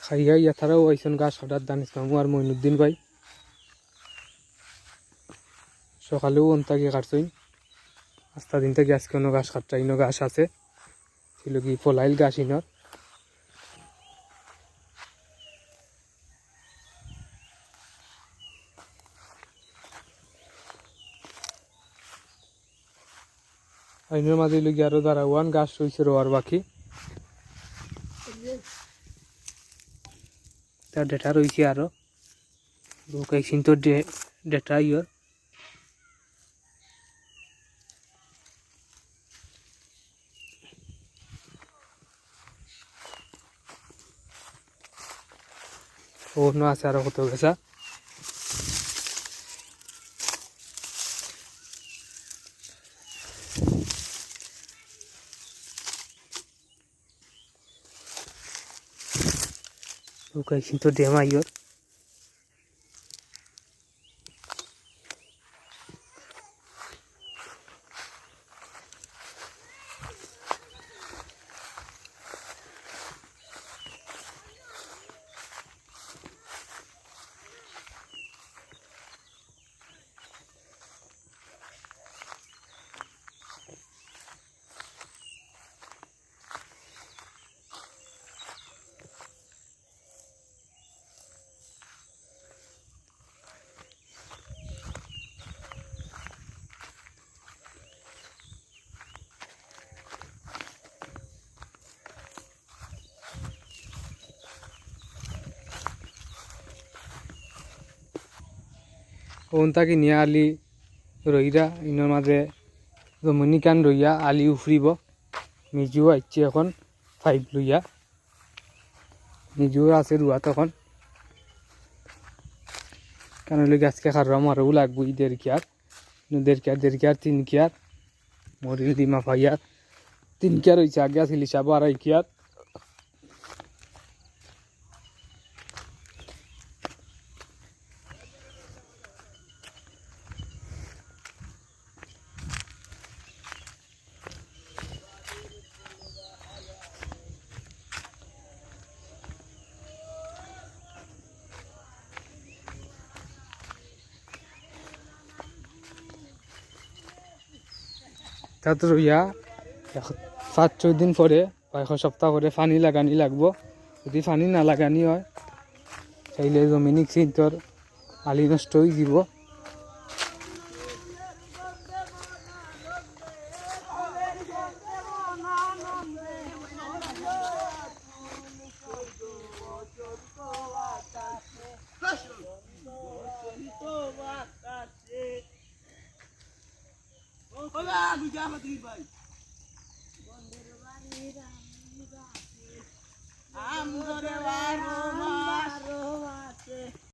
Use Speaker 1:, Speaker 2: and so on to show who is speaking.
Speaker 1: খাইয়া ইয়াথারাও আইসন গাছ হঠাৎ দানিস মামু আর মইনুদ্দিন ভাই সকালেও অন্তাকে কাটছই আস্তা দিন থেকে আজকে অন্য গাছ কাটটা ইনো গাছ আছে ছিল কি ফলাইল গাছ ইনর আইনের মাঝে লুকি আরো দাঁড়াওয়ান গাছ রয়েছে রোয়ার বাকি তার ডেটা রয়েছে আরো কয়েকদিন তো ডেটা ইয়র অন্য আছে আরো কত গেছা কয়েকদিন তো ডেমা ইয়র ওন তাকে নিয়ে আলি রইরা ইনোর মাঝে জমনিকান রইয়া আলি উফরিব মিজু আইছে এখন 5 লইয়া মিজু আছে রুয়া তখন কারণ লই গাছকে খারাম আরও লাগবো ঈদের কিয়ার 1.5 কিয়ার 3 কিয়ার মরিল দিমা ভাইয়ার 3 কিয়ার হয়েছে আগে আসিল হিসাব 2.5 কিয়ার তাতে রইয়া 5-6 দিন পরে বা 1 সপ্তাহ পরে পানি লাগানি লাগবো যদি পানি না লাগানি হয় চাইলে জমিনিক চিন্তর আলি নষ্ট হয়ে যাব
Speaker 2: Hola, Gujah Madrid, bhai.